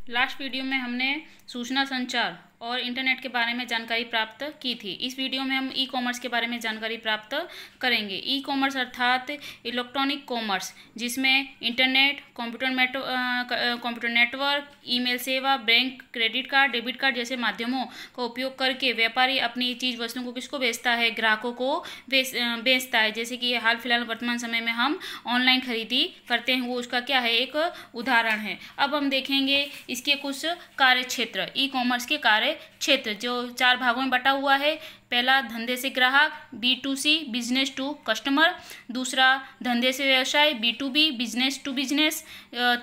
Last video में हमने सूचना संचार और इंटरनेट के बारे में जानकारी प्राप्त की थी। इस वीडियो में हम ई कॉमर्स के बारे में जानकारी प्राप्त करेंगे। ई कॉमर्स अर्थात इलेक्ट्रॉनिक कॉमर्स, जिसमें इंटरनेट, कंप्यूटर नेटवर्क, ईमेल सेवा, bank, credit card, debit card जैसे माध्यमों का उपयोग करके व्यापारी अपनी चीज़ वस्तुओं को किसको बेचता है, ग्राहकों को बेचता है। जैसे कि हाल फिलहाल वर्तमान समय में हम ऑनलाइन खरीदी करते हैं, वो उसका क्या है, एक उदाहरण है। अब हम देखेंगे इसके कुछ कार्य क्षेत्र, ई कॉमर्स के कार्य क्षेत्र जो 4 भागों में बटा हुआ है। पहला, धंधे से ग्राहक, B2C, बिजनेस टू कस्टमर। दूसरा, धंधे से व्यवसाय, B2B, बिजनेस टू बिजनेस।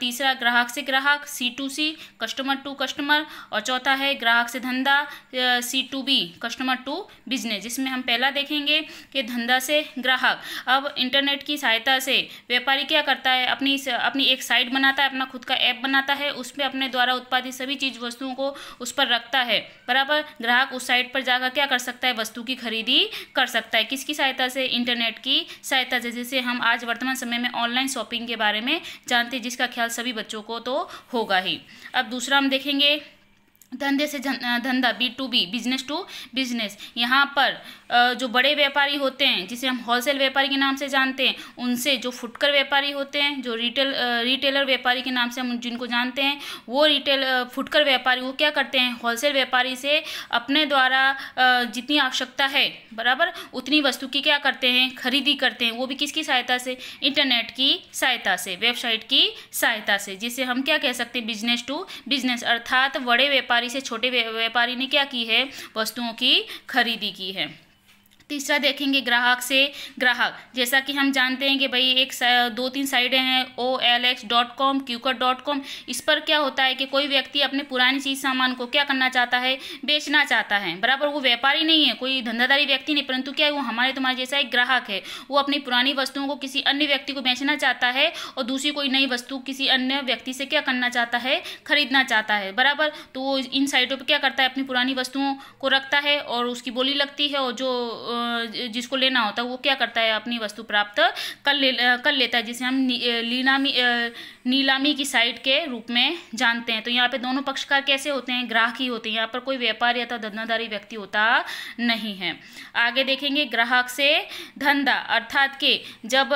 तीसरा, ग्राहक से ग्राहक, C2C, कस्टमर टू कस्टमर। और चौथा है ग्राहक से धंधा, C2B, कस्टमर टू बिजनेस, जिसमें हम पहला देखेंगे कि धंधा से ग्राहक। अब इंटरनेट की सहायता से व्यापारी क्या करता है, अपनी एक साइट बनाता है, अपना खुद का ऐप बनाता है, उस पर अपने द्वारा उत्पादित सभी चीज़ वस्तुओं को उस पर रखता है। बराबर, ग्राहक उस साइट पर जाकर क्या कर सकता है, वस्तु की खरीदी कर सकता है। किसकी सहायता से, इंटरनेट की सहायता से। जैसे हम आज वर्तमान समय में ऑनलाइन शॉपिंग के बारे में जानते हैं, जिसका ख्याल सभी बच्चों को तो होगा ही। अब दूसरा हम देखेंगे धंधे से धंधा, B2B, बिजनेस टू बिजनेस। यहाँ पर जो बड़े व्यापारी होते हैं, जिसे हम होलसेल व्यापारी के नाम से जानते हैं, उनसे जो फुटकर व्यापारी होते हैं, जो रिटेलर व्यापारी के नाम से हम जिनको जानते हैं, वो फुटकर व्यापारी वो क्या करते हैं, होलसेल व्यापारी से अपने द्वारा जितनी आवश्यकता है, बराबर, उतनी वस्तु की क्या करते हैं, खरीदी करते हैं। वो भी किसकी सहायता से, इंटरनेट की सहायता से, वेबसाइट की सहायता से, जिसे हम क्या कह सकते हैं, बिजनेस टू बिजनेस। अर्थात बड़े व्यापारी से छोटे व्यापारी ने क्या की है, वस्तुओं की खरीदी की है। तीसरा देखेंगे ग्राहक से ग्राहक। जैसा कि हम जानते हैं कि भाई एक 2-3 साइटें हैं, OLX.com, Qcut.com। इस पर क्या होता है कि कोई व्यक्ति अपने पुरानी चीज़ सामान को क्या करना चाहता है, बेचना चाहता है। बराबर, वो व्यापारी नहीं है, कोई धंधादारी व्यक्ति नहीं, परंतु क्या है, वो हमारे तुम्हारे जैसा एक ग्राहक है। वो अपनी पुरानी वस्तुओं को किसी अन्य व्यक्ति को बेचना चाहता है और दूसरी कोई नई वस्तु किसी अन्य व्यक्ति से क्या करना चाहता है, खरीदना चाहता है। बराबर, तो वो इन साइटों पर क्या करता है, अपनी पुरानी वस्तुओं को रखता है और उसकी बोली लगती है, और जो जिसको लेना होता है वो क्या करता है, अपनी वस्तु प्राप्त कर लेता है, जिसे हम नीलामी की साइट के रूप में जानते हैं। तो यहाँ पे दोनों पक्षकार कैसे होते हैं, ग्राहक ही होते हैं। यहाँ पर कोई व्यापारी अथवा धंधादारी व्यक्ति होता नहीं है। आगे देखेंगे ग्राहक से धंधा, अर्थात कि जब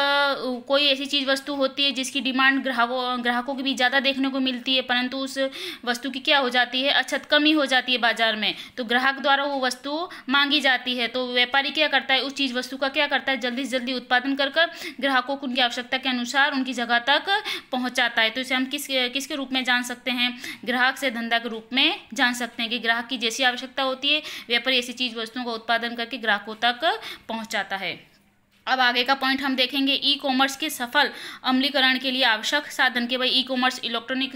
कोई ऐसी चीज़ वस्तु होती है जिसकी डिमांड ग्राहकों की भी ज़्यादा देखने को मिलती है, परंतु उस वस्तु की क्या हो जाती है, अछत, कमी हो जाती है बाजार में, तो ग्राहक द्वारा वो वस्तु मांगी जाती है। तो व्यापारी क्या करता है, उस चीज़ वस्तु का क्या करता है, जल्दी से जल्दी उत्पादन कर ग्राहकों को उनकी आवश्यकता के अनुसार उनकी जगह तक पहुंचाता है। तो इसे हम किसके रूप में जान सकते हैं, ग्राहक से धंधा के रूप में जान सकते हैं कि ग्राहक की जैसी आवश्यकता होती है, व्यापारी ऐसी चीज़ वस्तुओं का उत्पादन करके ग्राहकों तक पहुंचाता है। अब आगे का पॉइंट हम देखेंगे ई कॉमर्स के सफल अमलीकरण के लिए आवश्यक साधन के। भाई ई कॉमर्स, इलेक्ट्रॉनिक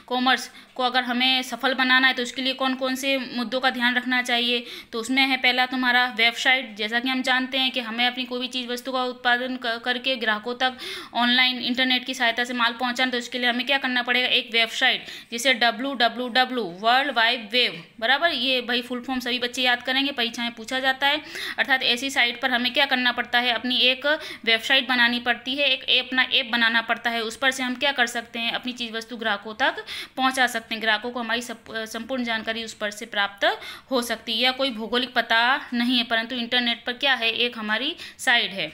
कॉमर्स को अगर हमें सफल बनाना है तो उसके लिए कौन कौन से मुद्दों का ध्यान रखना चाहिए। तो उसमें है पहला तुम्हारा वेबसाइट। जैसा कि हम जानते हैं कि हमें अपनी कोई भी चीज़ वस्तु का उत्पादन करके ग्राहकों तक ऑनलाइन इंटरनेट की सहायता से माल पहुँचाना, तो उसके लिए हमें क्या करना पड़ेगा, एक वेबसाइट, जिसे WWW, वर्ल्ड वाइड वेब, बराबर, ये भाई फुल फॉर्म सभी बच्चे याद करेंगे, परीक्षा में पूछा जाता है। अर्थात ऐसी साइट पर हमें क्या करना पड़ता है, अपनी एक वेबसाइट बनानी पड़ती है, अपना ऐप बनाना पड़ता है। उस पर से हम क्या कर सकते हैं, अपनी चीज़ वस्तु ग्राहकों तक पहुंचा सकते हैं। ग्राहकों को हमारी संपूर्ण जानकारी उस पर से प्राप्त हो सकती है। कोई भौगोलिक पता नहीं है, परंतु इंटरनेट पर क्या है, एक हमारी साइट है।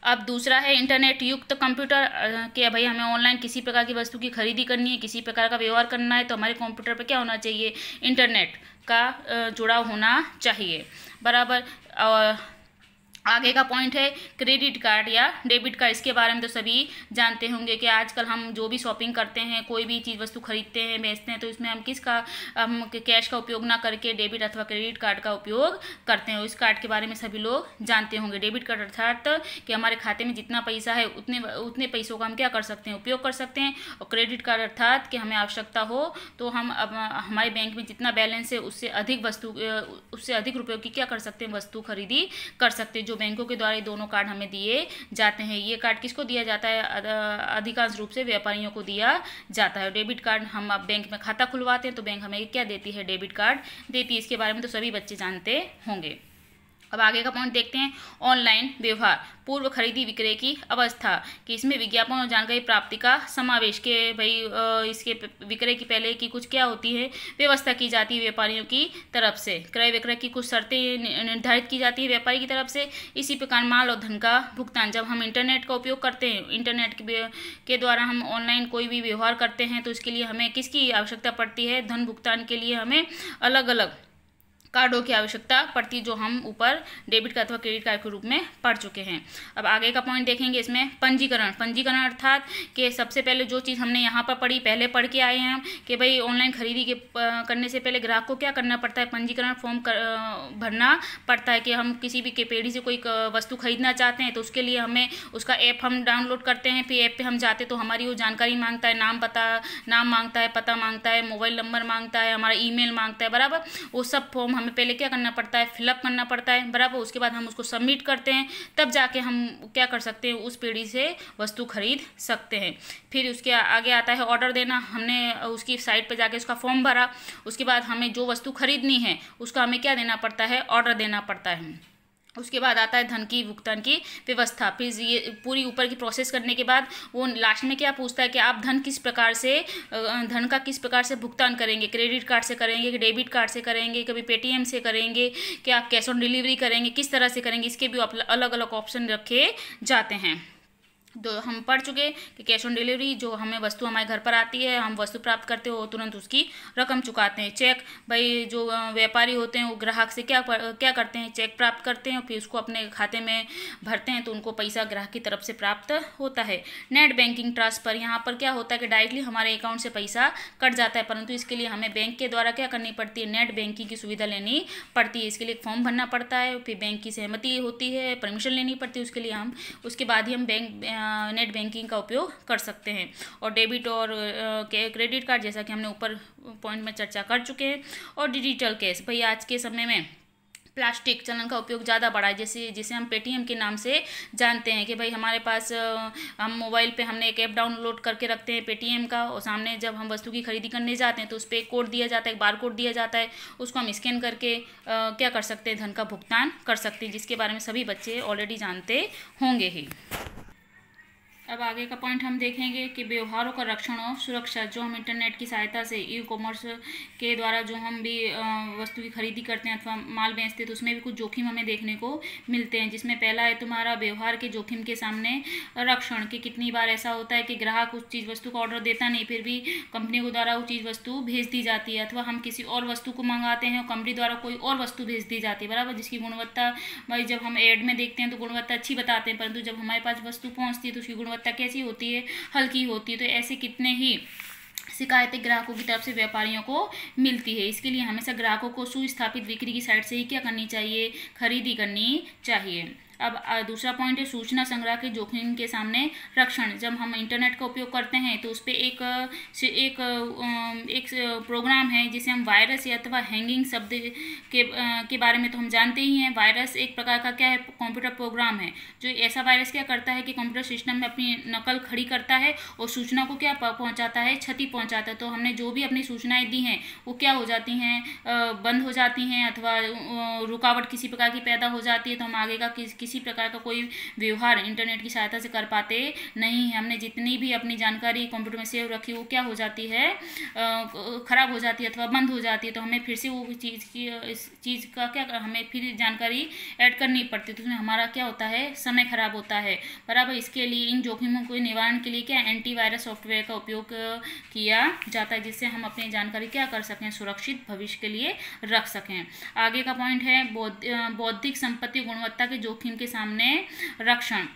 अब दूसरा है इंटरनेट युक्त कंप्यूटर, कि भाई हमें ऑनलाइन किसी प्रकार की वस्तु की खरीदी करनी है, किसी प्रकार का व्यवहार करना है, तो हमारे कंप्यूटर पर क्या होना चाहिए, इंटरनेट का जुड़ाव होना चाहिए। बराबर, आगे का पॉइंट है क्रेडिट कार्ड या डेबिट कार्ड। इसके बारे में तो सभी जानते होंगे कि आजकल हम जो भी शॉपिंग करते हैं, कोई भी चीज़ वस्तु खरीदते हैं, बेचते हैं, तो इसमें हम कैश का उपयोग ना करके डेबिट अथवा क्रेडिट कार्ड का उपयोग करते हैं। इस कार्ड के बारे में सभी लोग जानते होंगे। डेबिट कार्ड अर्थात कि हमारे खाते में जितना पैसा है उतने पैसों का हम क्या कर सकते हैं, उपयोग कर सकते हैं। और क्रेडिट कार्ड अर्थात कि हमें आवश्यकता हो तो हम हमारे बैंक में जितना बैलेंस है उससे अधिक रुपयों की क्या कर सकते हैं, वस्तु खरीदी कर सकते हैं। जो बैंकों के द्वारा दोनों कार्ड हमें दिए जाते हैं। ये कार्ड किसको दिया जाता है, अधिकांश रूप से व्यापारियों को दिया जाता है। डेबिट कार्ड, हम अब बैंक में खाता खुलवाते हैं तो बैंक हमें क्या देती है, डेबिट कार्ड देती है। इसके बारे में तो सभी बच्चे जानते होंगे। अब आगे का पॉइंट देखते हैं, ऑनलाइन व्यवहार, पूर्व खरीदी विक्रय की अवस्था, कि इसमें विज्ञापन और जानकारी प्राप्ति का समावेश के भाई इसके विक्रय की पहले की कुछ क्या होती है, व्यवस्था की जाती है व्यापारियों की तरफ से, क्रय विक्रय की कुछ शर्तें निर्धारित की जाती है व्यापारी की तरफ से। इसी प्रकार माल और धन का भुगतान, जब हम इंटरनेट का उपयोग करते हैं, इंटरनेट के द्वारा हम ऑनलाइन कोई भी व्यवहार करते हैं, तो इसके लिए हमें किसकी आवश्यकता पड़ती है, धन भुगतान के लिए हमें अलग अलग कार्डों की आवश्यकता पड़ती है, जो हम ऊपर डेबिट कार्ड अथवा क्रेडिट कार्ड के रूप में पढ़ चुके हैं। अब आगे का पॉइंट देखेंगे, इसमें पंजीकरण अर्थात कि सबसे पहले जो चीज़ हमने यहाँ पर पहले पढ़ के आए हैं हम, कि भाई ऑनलाइन खरीदी के करने से पहले ग्राहक को क्या करना पड़ता है, पंजीकरण फॉर्म भरना पड़ता है। कि हम किसी भी पेढ़ी से कोई वस्तु खरीदना चाहते हैं, तो उसके लिए हमें उसका ऐप हम डाउनलोड करते हैं, फिर ऐप पर हम जाते तो हमारी वो जानकारी मांगता है, नाम मांगता है, पता मांगता है, मोबाइल नंबर मांगता है, हमारा ईमेल मांगता है, बराबर। वो सब फॉर्म हमें पहले क्या करना पड़ता है, फिलअप करना पड़ता है, बराबर। उसके बाद हम उसको सबमिट करते हैं, तब जाके हम क्या कर सकते हैं, उस पीढ़ी से वस्तु खरीद सकते हैं। फिर उसके आगे आता है ऑर्डर देना। हमने उसकी साइट पर जाके उसका फॉर्म भरा, उसके बाद हमें जो वस्तु खरीदनी है उसका हमें क्या देना पड़ता है, ऑर्डर देना पड़ता है। उसके बाद आता है धन की भुगतान की व्यवस्था। फिर ये पूरी ऊपर की प्रोसेस करने के बाद वो लास्ट में क्या पूछता है कि आप धन का किस प्रकार से भुगतान करेंगे, क्रेडिट कार्ड से करेंगे कि डेबिट कार्ड से करेंगे, कभी पेटीएम से करेंगे, कि आप कैश ऑन डिलीवरी करेंगे, किस तरह से करेंगे, इसके भी अलग अलग ऑप्शन रखे जाते हैं। तो हम पढ़ चुके कि कैश ऑन डिलीवरी, जो हमें वस्तु हमारे घर पर आती है, हम वस्तु प्राप्त करते हो तुरंत उसकी रकम चुकाते हैं। चेक, भाई जो व्यापारी होते हैं वो ग्राहक से क्या करते हैं, चेक प्राप्त करते हैं और फिर उसको अपने खाते में भरते हैं, तो उनको पैसा ग्राहक की तरफ से प्राप्त होता है। नेट बैंकिंग ट्रांसफ़र, यहाँ पर क्या होता है कि डायरेक्टली हमारे अकाउंट से पैसा कट जाता है, परंतु इसके लिए हमें बैंक के द्वारा क्या करनी पड़ती है, नेट बैंकिंग की सुविधा लेनी पड़ती है। इसके लिए फॉर्म भरना पड़ता है, फिर बैंक की सहमति होती है, परमिशन लेनी पड़ती है, उसके लिए हम उसके बाद ही हम नेट बैंकिंग का उपयोग कर सकते हैं। और डेबिट और क्रेडिट कार्ड, जैसा कि हमने ऊपर पॉइंट में चर्चा कर चुके हैं। और डिजिटल कैश, भाई आज के समय में प्लास्टिक चलन का उपयोग ज़्यादा बढ़ा है, जिसे हम पेटीएम के नाम से जानते हैं। कि भाई हमारे पास हम मोबाइल पे हमने एक ऐप डाउनलोड करके रखते हैं पेटीएम का, और सामने जब हम वस्तु की खरीदी करने जाते हैं तो उस पर एक कोड दिया जाता है, एक बार कोड दिया जाता है, उसको हम स्कैन करके क्या कर सकते हैं, धन का भुगतान कर सकते हैं, जिसके बारे में सभी बच्चे ऑलरेडी जानते होंगे ही। अब आगे का पॉइंट हम देखेंगे कि व्यवहारों का रक्षण और सुरक्षा, जो हम इंटरनेट की सहायता से ई कॉमर्स के द्वारा जो हम भी वस्तु की खरीदी करते हैं अथवा माल बेचते हैं, तो उसमें भी कुछ जोखिम हमें देखने को मिलते हैं। जिसमें पहला है तुम्हारा व्यवहार के जोखिम के सामने रक्षण। कि कितनी बार ऐसा होता है कि ग्राहक उस चीज़ वस्तु का ऑर्डर देता नहीं, फिर भी कंपनी के द्वारा वो चीज़ वस्तु भेज दी जाती है, अथवा हम किसी और वस्तु को मंगाते हैं और कंपनी द्वारा कोई और वस्तु भेज दी जाती है, बराबर। जिसकी गुणवत्ता, भाई जब हम एड में देखते हैं तो गुणवत्ता अच्छी बताते हैं, परंतु जब हमारे पास वस्तु पहुँचती है तो उसकी गुणवत्ता कैसी होती है, हल्की होती है। तो ऐसे कितने ही शिकायतें ग्राहकों की तरफ से व्यापारियों को मिलती है। इसके लिए हमेशा ग्राहकों को सुस्थापित बिक्री की साइट से ही क्या करनी चाहिए, खरीदी करनी चाहिए। अब दूसरा पॉइंट है सूचना संग्रह के जोखिम के सामने रक्षण। जब हम इंटरनेट का उपयोग करते हैं तो उस पर एक प्रोग्राम है जिसे हम वायरस या अथवा हैंगिंग शब्द के बारे में तो हम जानते ही हैं। वायरस एक प्रकार का क्या है, कंप्यूटर प्रोग्राम है, जो ऐसा वायरस क्या करता है कि कंप्यूटर सिस्टम में अपनी नकल खड़ी करता है और सूचना को क्या पहुंचाता है, क्षति पहुंचाता है। तो हमने जो भी अपनी सूचनाएं दी हैं वो क्या हो जाती हैं, बंद हो जाती हैं, अथवा रुकावट किसी प्रकार की पैदा हो जाती है, तो हम आगे का किसी प्रकार का कोई व्यवहार इंटरनेट की सहायता से कर पाते नहीं है। हमने जितनी भी अपनी जानकारी कंप्यूटर में सेव रखी वो क्या हो जाती है, खराब हो जाती है अथवा बंद हो जाती है। तो हमें फिर से वो चीज़ का क्या, हमें फिर जानकारी ऐड करनी पड़ती है, तो उसमें हमारा क्या होता है, समय खराब होता है, बराबर। इसके लिए इन जोखिमों के निवारण के लिए क्या एंटीवायरस सॉफ्टवेयर का उपयोग किया जाता है, जिससे हम अपनी जानकारी क्या कर सकें, सुरक्षित भविष्य के लिए रख सकें। आगे का पॉइंट है बौद्धिक संपत्ति गुणवत्ता के जोखिम के सामने रक्षण।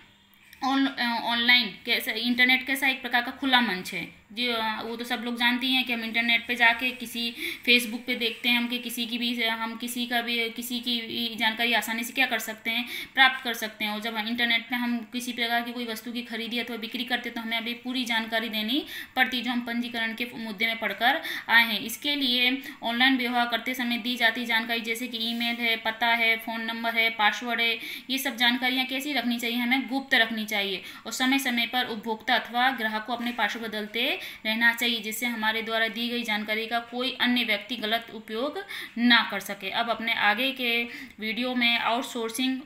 ऑनलाइन कैसा, इंटरनेट कैसा एक प्रकार का खुला मंच है, जो वो तो सब लोग जानती हैं कि हम इंटरनेट पे जाके किसी फेसबुक पे देखते हैं हम कि किसी की भी जानकारी आसानी से क्या कर सकते हैं, प्राप्त कर सकते हैं। और जब इंटरनेट पे हम किसी प्रकार की कोई वस्तु की खरीदी अथवा बिक्री करते हैं तो हमें अभी पूरी जानकारी देनी पड़ती है, जो हम पंजीकरण के मुद्दे में पढ़कर आए हैं। इसके लिए ऑनलाइन व्यवहार करते समय दी जाती जानकारी, जैसे कि ईमेल है, पता है, फ़ोन नंबर है, पासवर्ड है, ये सब जानकारियाँ कैसी रखनी चाहिए, हमें गुप्त रखनी चाहिए। और समय समय पर उपभोक्ता अथवा ग्राहक को अपने पासवर्ड बदलते रहना चाहिए, जिससे हमारे द्वारा दी गई जानकारी का कोई अन्य व्यक्ति गलत उपयोग ना कर सके। अब अपने आगे के वीडियो में आउटसोर्सिंग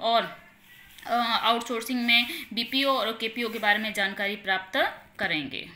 में बीपीओ और केपीओ के बारे में जानकारी प्राप्त करेंगे।